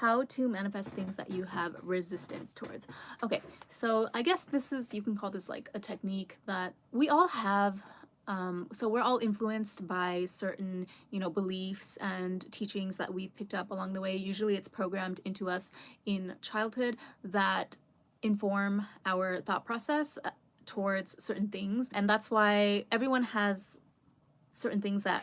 how to manifest things that you have resistance towards. Okay, so I guess this is, you can call this like a technique that we all have. So we're all influenced by certain, beliefs and teachings that we picked up along the way. Usually it's programmed into us in childhood that inform our thought process towards certain things. And that's why everyone has certain things that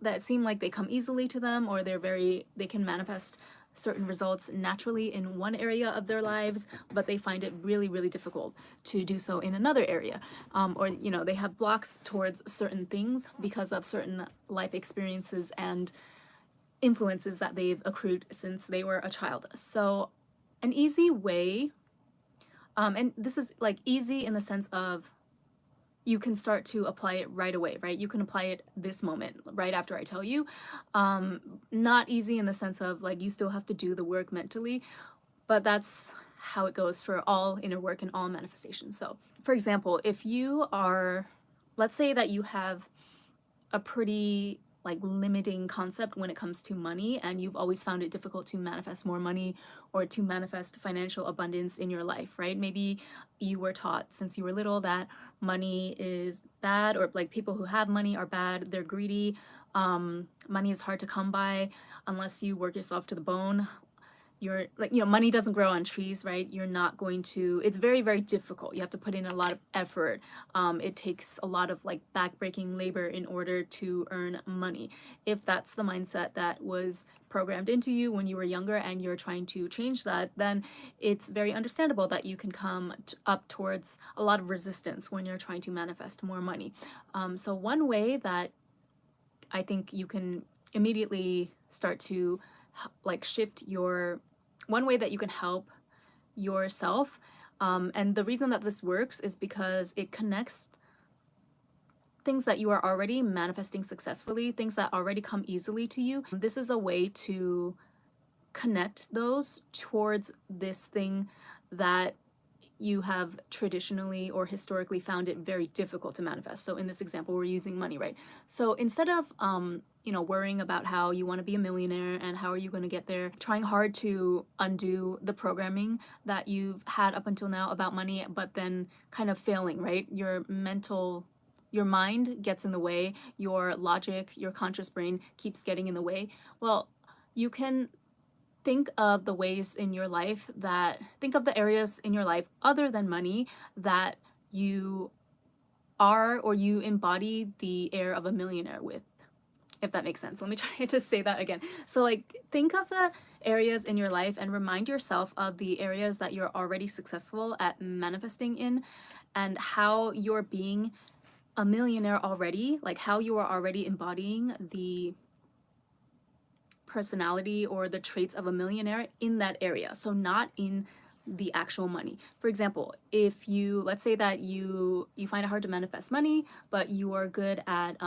that seem like they come easily to them, or they can manifest certain results naturally in one area of their lives, but they find it really, really difficult to do so in another area. Or, they have blocks towards certain things because of certain life experiences and influences that they've accrued since they were a child. So an easy way, and this is like easy in the sense of you can start to apply it right away, right? You can apply it this moment, right after I tell you. Not easy in the sense of like you still have to do the work mentally, but that's how it goes for all inner work and all manifestation. So, for example, if you are, let's say that you have a pretty like limiting concept when it comes to money, and you've always found it difficult to manifest more money or to manifest financial abundance in your life, right? Maybe you were taught since you were little that money is bad, or like people who have money are bad, they're greedy. Money is hard to come by unless you work yourself to the bone. You're like, money doesn't grow on trees, right? You're not going to, it's very, very difficult. You have to put in a lot of effort. It takes a lot of like backbreaking labor in order to earn money. If that's the mindset that was programmed into you when you were younger and you're trying to change that, then it's very understandable that you can come up towards a lot of resistance when you're trying to manifest more money. So one way that I think you can immediately start to like shift your, one way that you can help yourself, and the reason that this works is because it connects things that you are already manifesting successfully, things that already come easily to you. This is a way to connect those towards this thing that you have traditionally or historically found it very difficult to manifest. So in this example, we're using money, right? So instead of worrying about how you want to be a millionaire and how are you going to get there, trying hard to undo the programming that you've had up until now about money, but then kind of failing, right? Your mind gets in the way, your logic, your conscious brain keeps getting in the way. Well, you can think of the ways in your life think of the areas in your life other than money that you are, or you embody the air of a millionaire with, if that makes sense. Let me try to say that again. So like think of the areas in your life and remind yourself of the areas that you're already successful at manifesting in, and how you're being a millionaire already, like how you are already embodying the personality or the traits of a millionaire in that area. So not in the actual money. For example, if you, let's say that you find it hard to manifest money, but you are good at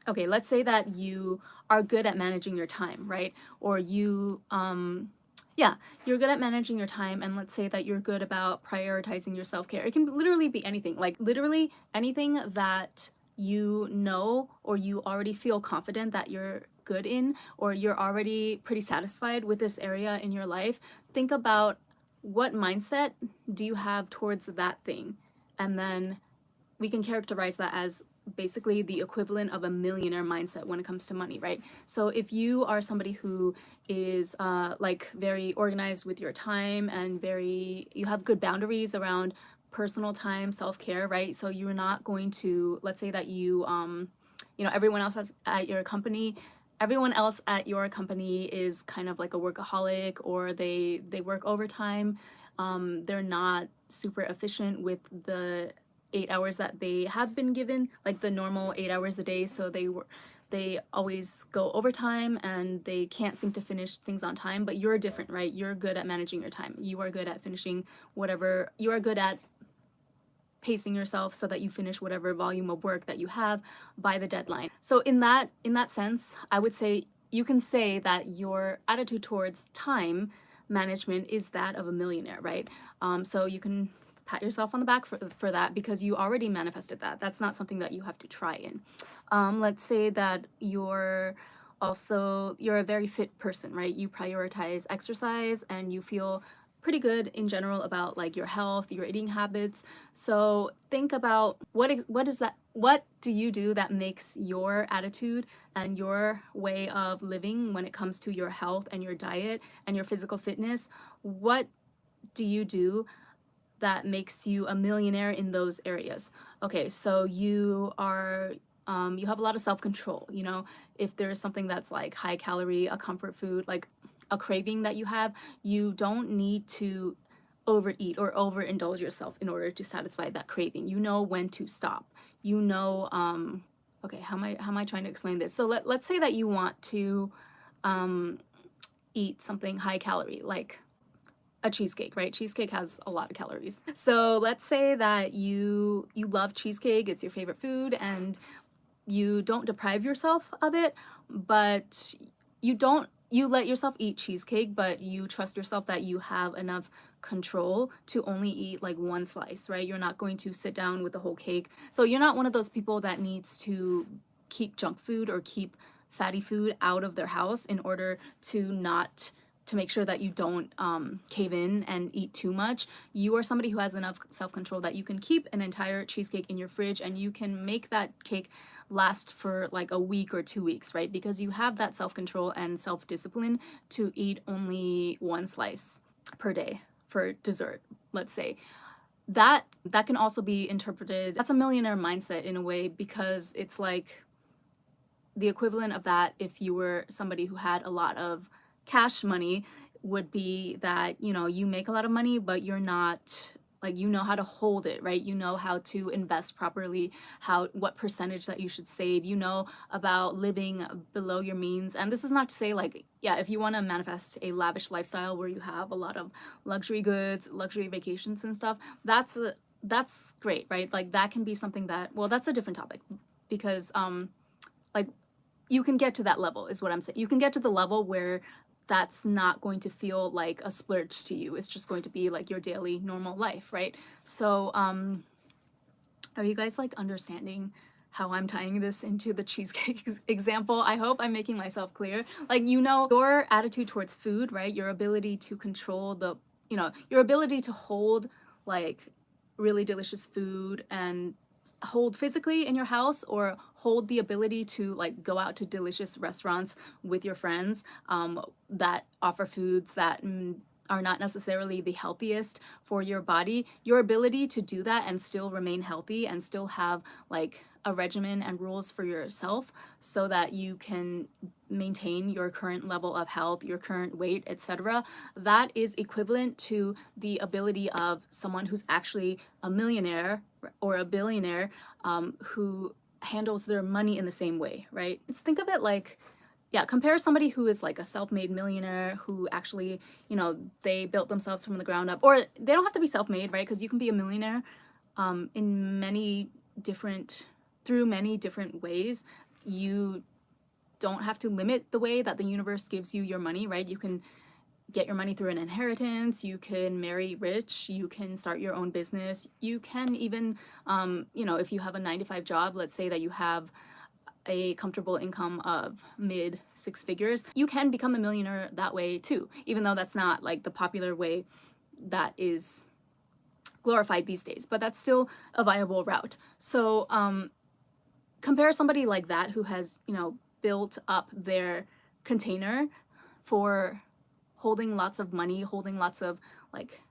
okay, let's say that you are good at managing your time, right? Or yeah, you're good at managing your time, and let's say that you're good about prioritizing your self-care. It can literally be anything, like literally anything that you know or you already feel confident that you're good in, or you're already pretty satisfied with this area in your life. Think about what mindset do you have towards that thing, and then we can characterize that as basically the equivalent of a millionaire mindset when it comes to money, right? So if you are somebody who is like very organized with your time and you have good boundaries around personal time, self-care, right? So you're not going to, let's say that everyone else at your company, everyone else at your company is kind of like a workaholic, or they work overtime. They're not super efficient with the 8 hours that they have been given, like the normal 8 hours a day. So they always go overtime and they can't seem to finish things on time. But you're different, right? You're good at managing your time. You are good at finishing whatever, you are good at pacing yourself so that you finish whatever volume of work that you have by the deadline. So in that sense, I would say you can say that your attitude towards time management is that of a millionaire, right? So you can pat yourself on the back for that, because you already manifested that. That's not something that you have to try in. Let's say that you're Also, you're a very fit person, right? You prioritize exercise and you feel pretty good in general about like your health, your eating habits. So think about what is that, what do you do that makes your attitude and your way of living when it comes to your health and your diet and your physical fitness? What do you do that makes you a millionaire in those areas? Okay, so you have a lot of self-control, you know, if there's something that's like high calorie, a comfort food, like a craving that you have, you don't need to overeat or overindulge yourself in order to satisfy that craving. You know when to stop. You know, okay, how am I trying to explain this? So let's say that you want to um eat something high calorie, like a cheesecake, right? Cheesecake has a lot of calories. So let's say that you love cheesecake, it's your favorite food, and you don't deprive yourself of it, but you let yourself eat cheesecake, but you trust yourself that you have enough control to only eat like one slice, right? You're not going to sit down with the whole cake. So you're not one of those people that needs to keep junk food or keep fatty food out of their house in order to not to make sure that you don't cave in and eat too much. You are somebody who has enough self-control that you can keep an entire cheesecake in your fridge and you can make that cake last for like a week or 2 weeks, right? Because you have that self-control and self-discipline to eat only one slice per day for dessert, let's say. That can also be interpreted, that's a millionaire mindset in a way, because it's like the equivalent of that if you were somebody who had a lot of cash money would be that, you know, you make a lot of money, but you're not like, you know how to hold it, right? You know how to invest properly, how what percentage that you should save, you know about living below your means. And this is not to say like, yeah, if you want to manifest a lavish lifestyle where you have a lot of luxury goods, luxury vacations and stuff, that's great, right? Like that can be something that, well, that's a different topic because like you can get to that level is what I'm saying. You can get to the level where that's not going to feel like a splurge to you. It's just going to be like your daily normal life, right? So are you guys like understanding how I'm tying this into the cheesecake example? I hope I'm making myself clear. Like, you know, your attitude towards food, right? Your ability to control the, you know, your ability to hold like really delicious food and hold physically in your house, or hold the ability to like go out to delicious restaurants with your friends that offer foods that are not necessarily the healthiest for your body. Your ability to do that and still remain healthy and still have like a regimen and rules for yourself so that you can maintain your current level of health, your current weight, etc. That is equivalent to the ability of someone who's actually a millionaire or a billionaire who handles their money in the same way, right? Think of it like, yeah, compare somebody who is like a self-made millionaire who actually, you know, they built themselves from the ground up, or they don't have to be self-made, right? Because you can be a millionaire in many different, through many different ways. You don't have to limit the way that the universe gives you your money, right? You can get your money through an inheritance, you can marry rich, you can start your own business, you can even, you know, if you have a 9 to 5 job, let's say that you have a comfortable income of mid 6 figures, you can become a millionaire that way too, even though that's not like the popular way that is glorified these days, but that's still a viable route. So compare somebody like that who has, you know, built up their container for holding lots of money, holding lots of like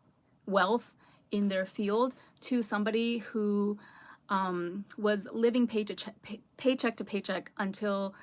wealth in their field, to somebody who was living paycheck to paycheck until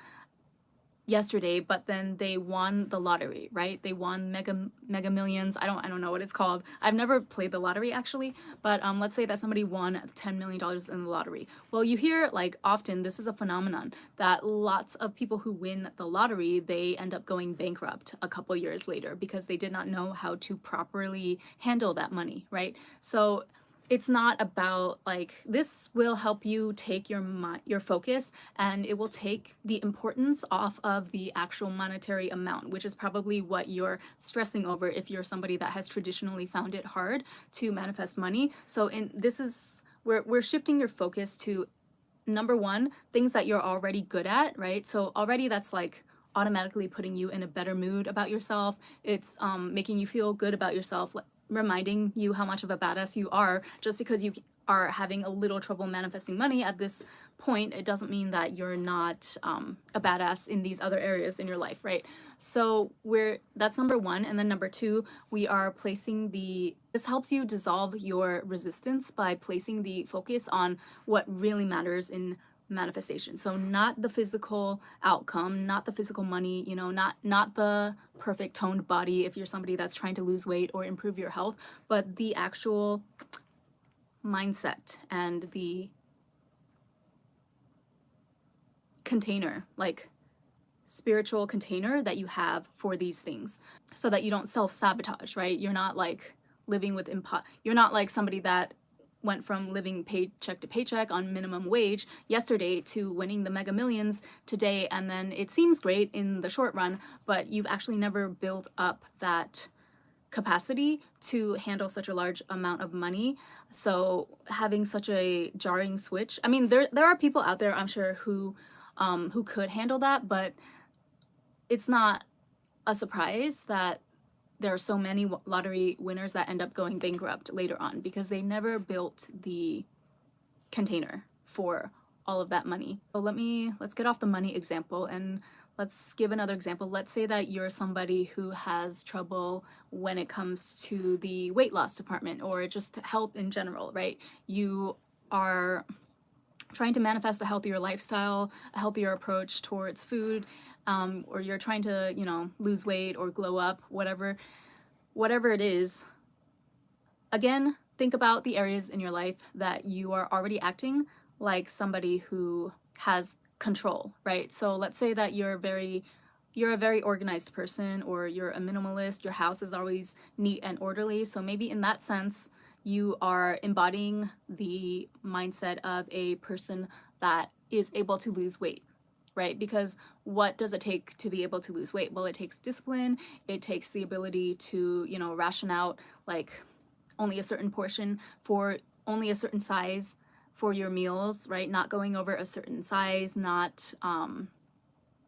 yesterday, but then they won the lottery, right? They won mega millions. I don't know what it's called. I've never played the lottery actually, but let's say that somebody won $10 million in the lottery. Well, you hear like often, this is a phenomenon that lots of people who win the lottery, they end up going bankrupt a couple years later because they did not know how to properly handle that money, right? So it's not about like, this will help you take your focus, and it will take the importance off of the actual monetary amount, which is probably what you're stressing over if you're somebody that has traditionally found it hard to manifest money. So in this is where we're shifting your focus to number one, things that you're already good at, right? So already that's like automatically putting you in a better mood about yourself. It's making you feel good about yourself, like, reminding you how much of a badass you are. Just because you are having a little trouble manifesting money at this point, it doesn't mean that you're not a badass in these other areas in your life, right? So that's number one. And then number two, we are placing this helps you dissolve your resistance by placing the focus on what really matters in manifestation. So not the physical outcome, not the physical money, you know, not the perfect toned body if you're somebody that's trying to lose weight or improve your health, but the actual mindset and the container, like spiritual container that you have for these things, so that you don't self-sabotage, right? You're not like living with you're not like somebody that went from living paycheck to paycheck on minimum wage yesterday to winning the Mega Millions today, and then it seems great in the short run, but you've actually never built up that capacity to handle such a large amount of money. So having such a jarring switch, I mean, there are people out there, I'm sure, who could handle that, but it's not a surprise that there are so many lottery winners that end up going bankrupt later on because they never built the container for all of that money. So let's get off the money example and let's give another example. Let's say that you're somebody who has trouble when it comes to the weight loss department or just health in general, right? You are trying to manifest a healthier lifestyle, a healthier approach towards food, or you're trying to, you know, lose weight or glow up, whatever it is. Again, think about the areas in your life that you are already acting like somebody who has control, right? So let's say that you're a very organized person, or you're a minimalist, your house is always neat and orderly. So maybe in that sense, you are embodying the mindset of a person that is able to lose weight, right? Because what does it take to be able to lose weight? Well, it takes discipline. It takes the ability to, you know, ration out like only a certain portion for only a certain size for your meals, right? Not going over a certain size, not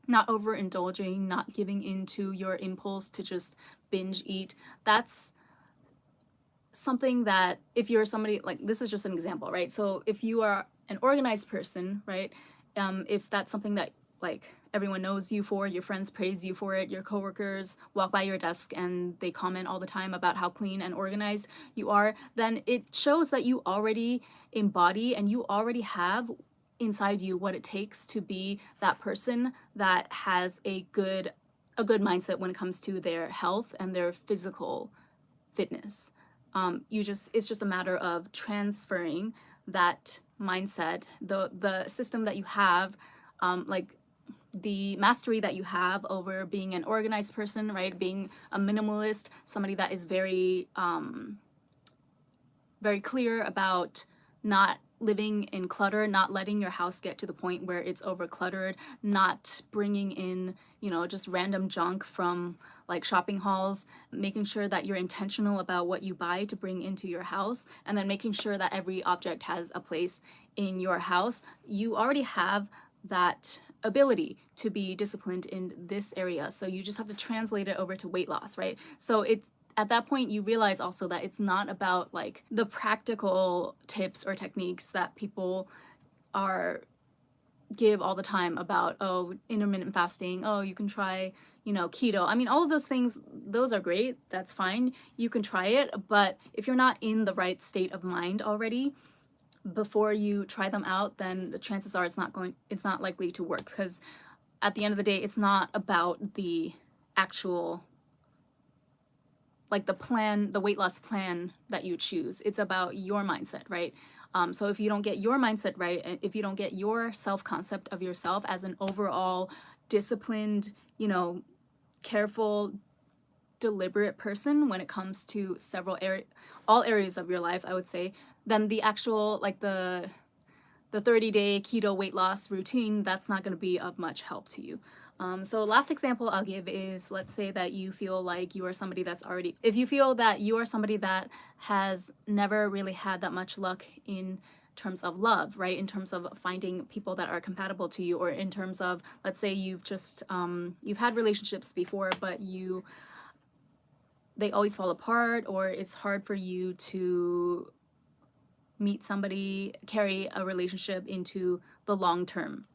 overindulging, not giving into your impulse to just binge eat. That's something that if you're somebody, like, this is just an example, right? So if you are an organized person, right, if that's something that like everyone knows you for, your friends praise you for it, your coworkers walk by your desk and they comment all the time about how clean and organized you are, then it shows that you already embody and you already have inside you what it takes to be that person that has a good mindset when it comes to their health and their physical fitness. It's just a matter of transferring that mindset, the system that you have, like the mastery that you have over being an organized person, right? Being a minimalist, somebody that is very very clear about not living in clutter, not letting your house get to the point where it's over cluttered, not bringing in, you know, just random junk from like shopping hauls, making sure that you're intentional about what you buy to bring into your house, and then making sure that every object has a place in your house. You already have that ability to be disciplined in this area. So you just have to translate it over to weight loss, right? So it's at that point you realize also that it's not about like the practical tips or techniques that people give all the time about, oh, intermittent fasting, oh, you can try, you know, keto. I mean, all of those things, those are great, that's fine, you can try it, but if you're not in the right state of mind already before you try them out, then the chances are it's not likely to work, because at the end of the day, it's not about the actual, like the weight loss plan that you choose. It's about your mindset, right? So if you don't get your mindset right, and if you don't get your self-concept of yourself as an overall disciplined, you know, careful, deliberate person when it comes to all areas of your life, I would say, then the actual, like the 30-day keto weight loss routine, that's not going to be of much help to you. So last example I'll give is, let's say that you feel like you are somebody if you feel that you are somebody that has never really had that much luck in terms of love, right? In terms of finding people that are compatible to you, or in terms of, let's say you've just you've had relationships before, but they always fall apart, or it's hard for you to meet somebody, carry a relationship into the long term.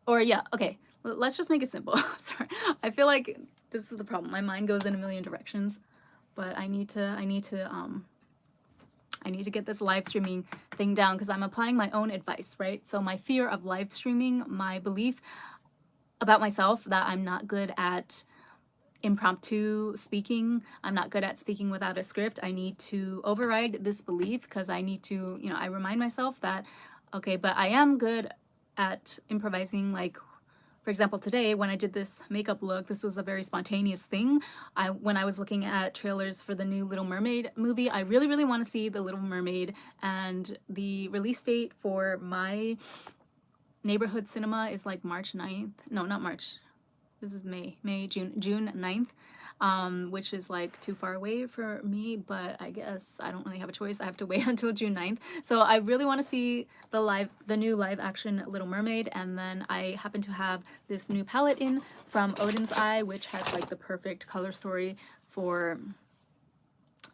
Or yeah, okay, let's just make it simple. Sorry, I feel like this is the problem. My mind goes in a million directions, but I need to get this live streaming thing down, because I'm applying my own advice, right? So my fear of live streaming, my belief about myself that I'm not good at impromptu speaking, I'm not good at speaking without a script. I need to override this belief, because I need to, I remind myself that, okay, but I am good at improvising. Like, for example, today when I did this makeup look, this was a very spontaneous thing. When I was looking at trailers for the new Little Mermaid movie, I really, really want to see The Little Mermaid, and the release date for my neighborhood cinema is like March 9th. No, not March. This is June 9th, which is like too far away for me, but I guess I don't really have a choice. I have to wait until June 9th. So I really want to see the new live action Little Mermaid, and then I happen to have this new palette in from Odin's Eye, which has like the perfect color story for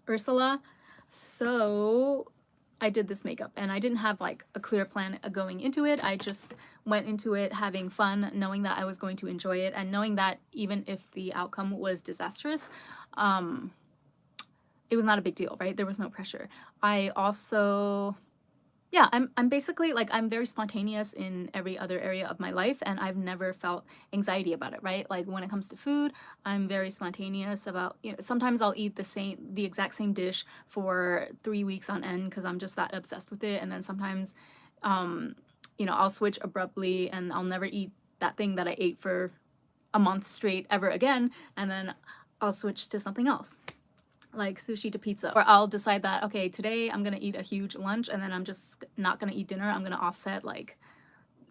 Ursula. So I did this makeup, and I didn't have like a clear plan going into it. I just went into it having fun, knowing that I was going to enjoy it, and knowing that even if the outcome was disastrous, it was not a big deal, right? There was no pressure. I also, yeah, I'm basically like, I'm very spontaneous in every other area of my life, and I've never felt anxiety about it, right? Like when it comes to food, I'm very spontaneous about, sometimes I'll eat the exact same dish for 3 weeks on end because I'm just that obsessed with it. And then sometimes, I'll switch abruptly and I'll never eat that thing that I ate for a month straight ever again. And then I'll switch to something else, like sushi to pizza. Or I'll decide that, okay, today I'm gonna eat a huge lunch, and then I'm just not gonna eat dinner. I'm gonna offset, like,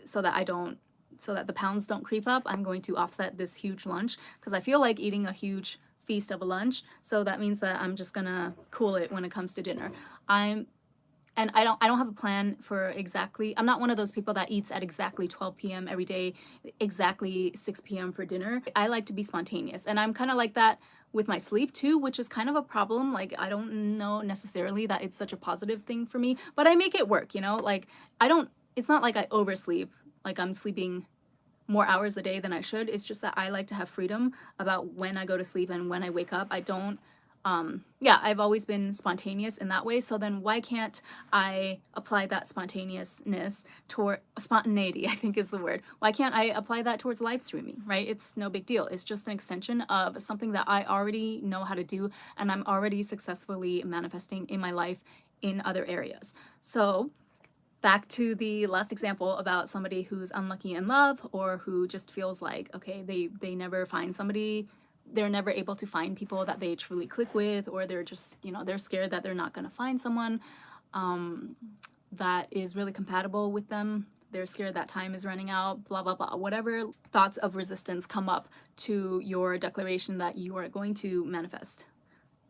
so that the pounds don't creep up, I'm going to offset this huge lunch because I feel like eating a huge feast of a lunch. So that means that I'm just gonna cool it when it comes to dinner. I don't have a plan for exactly, I'm not one of those people that eats at exactly 12 p.m. every day, exactly 6 p.m. for dinner. I like to be spontaneous, and I'm kind of like that with my sleep too, which is kind of a problem. Like, I don't know necessarily that it's such a positive thing for me, but I make it work, like it's not like I oversleep, like I'm sleeping more hours a day than I should. It's just that I like to have freedom about when I go to sleep and when I wake up. I don't I've always been spontaneous in that way. So then why can't I apply that spontaneousness toward spontaneity, I think is the word. Why can't I apply that towards live streaming, right? It's no big deal. It's just an extension of something that I already know how to do, and I'm already successfully manifesting in my life in other areas. So back to the last example about somebody who's unlucky in love, or who just feels like, okay, they never find somebody, they're never able to find people that they truly click with, or they're just, they're scared that they're not going to find someone that is really compatible with them. They're scared that time is running out, blah, blah, blah. Whatever thoughts of resistance come up to your declaration that you are going to manifest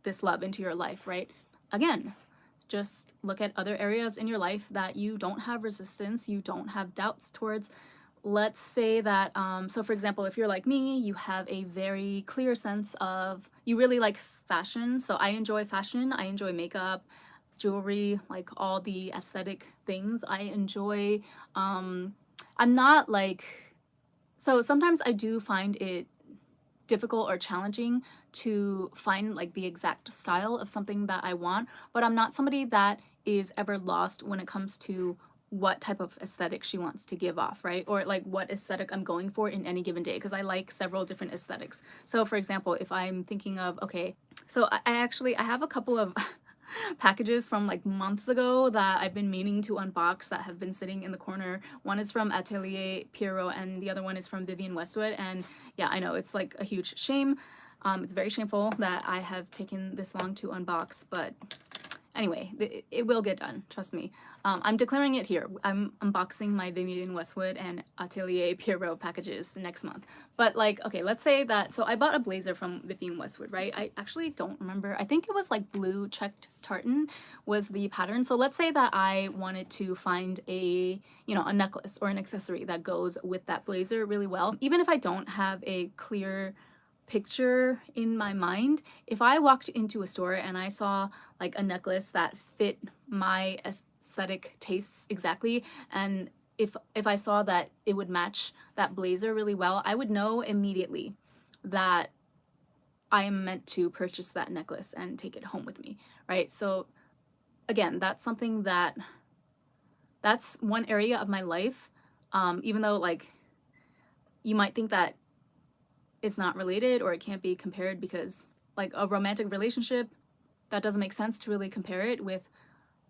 this love into your life, right? Again, just look at other areas in your life that you don't have resistance, you don't have doubts towards. Let's say that, so for example, if you're like me, you have a very clear sense of, you really like fashion. So I enjoy fashion, I enjoy makeup, jewelry, like all the aesthetic things. I enjoy, I'm not like, so sometimes I do find it difficult or challenging to find like the exact style of something that I want, but I'm not somebody that is ever lost when it comes to what type of aesthetic she wants to give off, right? Or like what aesthetic I'm going for in any given day, because I like several different aesthetics. So for example, if I'm thinking of, okay, so I have a couple of packages from like months ago that I've been meaning to unbox that have been sitting in the corner. One is from Atelier Pierrot and the other one is from Vivienne Westwood. And yeah, I know it's like a huge shame. It's very shameful that I have taken this long to unbox, but Anyway, it will get done, trust me. I'm declaring it here. I'm unboxing my Vivienne Westwood and Atelier Pierrot packages next month. But like, okay, let's say that, so I bought a blazer from Vivienne Westwood, right? I actually don't remember. I think it was like blue checked tartan was the pattern. So let's say that I wanted to find a, you know, a necklace or an accessory that goes with that blazer really well. Even if I don't have a clear picture in my mind, if I walked into a store and I saw like a necklace that fit my aesthetic tastes exactly, and if I saw that it would match that blazer really well, I would know immediately that I am meant to purchase that necklace and take it home with me, right? So again, that's something that's one area of my life, even though like you might think that it's not related or it can't be compared, because like a romantic relationship, that doesn't make sense to really compare it with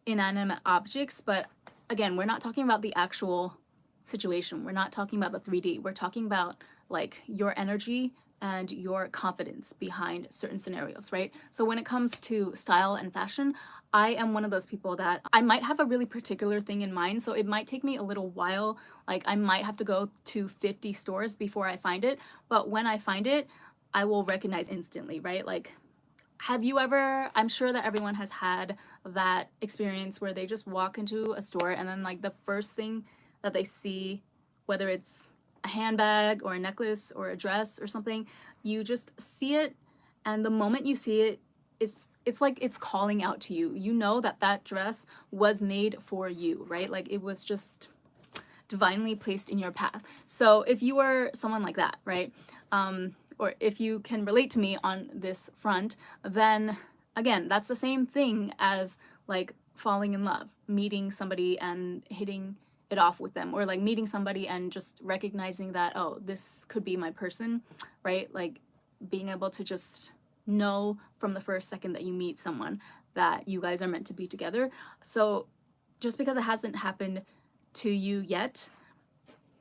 inanimate objects. But again, we're not talking about the actual situation. We're not talking about the 3D. We're talking about like your energy and your confidence behind certain scenarios, right? So when it comes to style and fashion, I am one of those people that I might have a really particular thing in mind, so it might take me a little while. Like I might have to go to 50 stores before I find it, but when I find it, I will recognize instantly, right? Like, have you ever, I'm sure that everyone has had that experience where they just walk into a store and then like the first thing that they see, whether it's a handbag or a necklace or a dress or something, you just see it, and the moment you see it, it's like it's calling out to you. You know that that dress was made for you, right? Like it was just divinely placed in your path. So if you were someone like that, right? Or if you can relate to me on this front, then again, that's the same thing as like falling in love, meeting somebody and hitting it off with them, or like meeting somebody and just recognizing that, oh, this could be my person, right? Like being able to just know from the first second that you meet someone that you guys are meant to be together. So just because it hasn't happened to you yet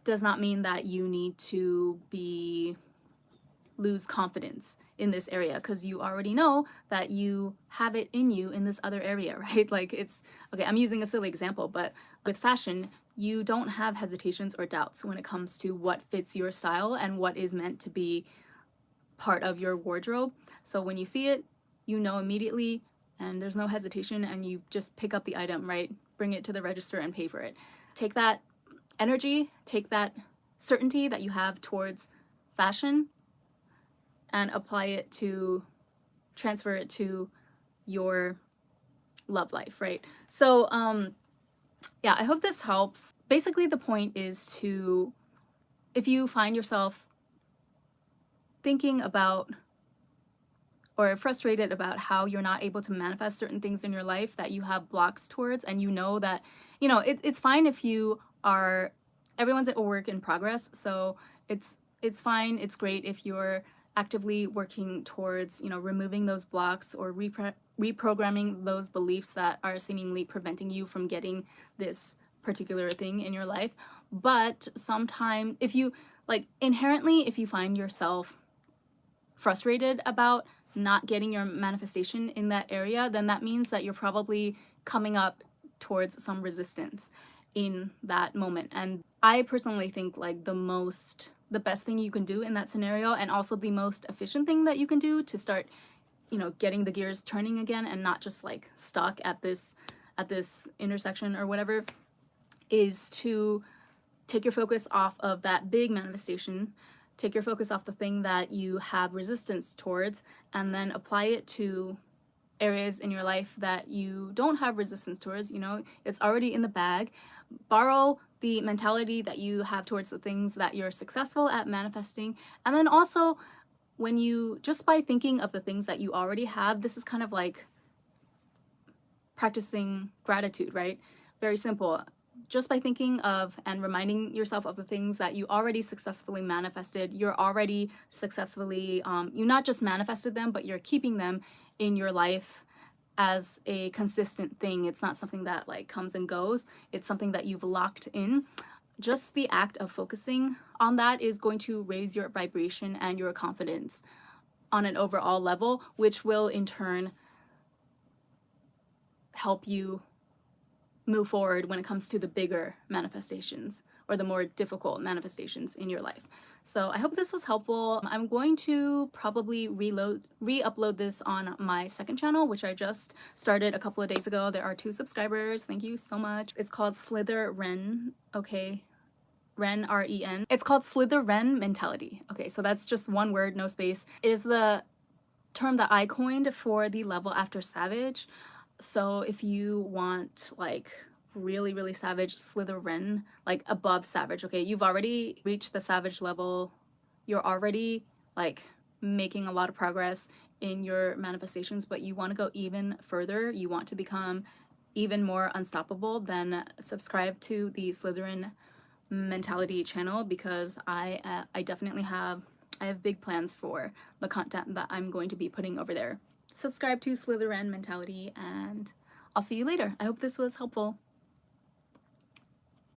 does not mean that you need to lose confidence in this area, because you already know that you have it in you in this other area, right? Like it's okay, I'm using a silly example, but with fashion, you don't have hesitations or doubts when it comes to what fits your style and what is meant to be part of your wardrobe. So when you see it, you know immediately, and there's no hesitation, and you just pick up the item, right? Bring it to the register and pay for it. Take that energy, take that certainty that you have towards fashion, and apply it to, transfer it to your love life, right? So yeah, I hope this helps. Basically the point is to, if you find yourself thinking about or frustrated about how you're not able to manifest certain things in your life that you have blocks towards, and you know that, you know, it's fine if you are, everyone's at a work in progress, so it's fine, it's great if you're actively working towards, you know, removing those blocks or reprogramming those beliefs that are seemingly preventing you from getting this particular thing in your life. But sometimes if you, like, inherently, if you find yourself frustrated about not getting your manifestation in that area, then that means that you're probably coming up towards some resistance in that moment. And I personally think like the best thing you can do in that scenario, and also the most efficient thing that you can do to start, you know, getting the gears turning again and not just like stuck at this intersection or whatever, is to take your focus off of that big manifestation, take your focus off the thing that you have resistance towards, and then apply it to areas in your life that you don't have resistance towards. You know, it's already in the bag. Borrow the mentality that you have towards the things that you're successful at manifesting. And then also, when you, just by thinking of the things that you already have, this is kind of like practicing gratitude, right? Very simple. Just by thinking of and reminding yourself of the things that you already successfully manifested, you're already successfully, you not just manifested them, but you're keeping them in your life as a consistent thing. It's not something that like comes and goes. It's something that you've locked in. Just the act of focusing on that is going to raise your vibration and your confidence on an overall level, which will in turn help you move forward when it comes to the bigger manifestations or the more difficult manifestations in your life. So I hope this was helpful. I'm going to probably re-upload this on my second channel, which I just started a couple of days ago. There are 2 subscribers. Thank you so much. It's called Slither Ren. Okay. Ren, R-E-N. It's called Slither Ren Mentality. Okay, so that's just one word, no space. It is the term that I coined for the level after Savage. So if you want like really savage, Slytherin, like above Savage, okay, you've already reached the Savage level. You're already like making a lot of progress in your manifestations, but you want to go even further. You want to become even more unstoppable, then subscribe to the Slytherin Mentality channel, because I definitely have big plans for the content that I'm going to be putting over there. Subscribe to Slytherin Mentality, and I'll see you later. I hope this was helpful.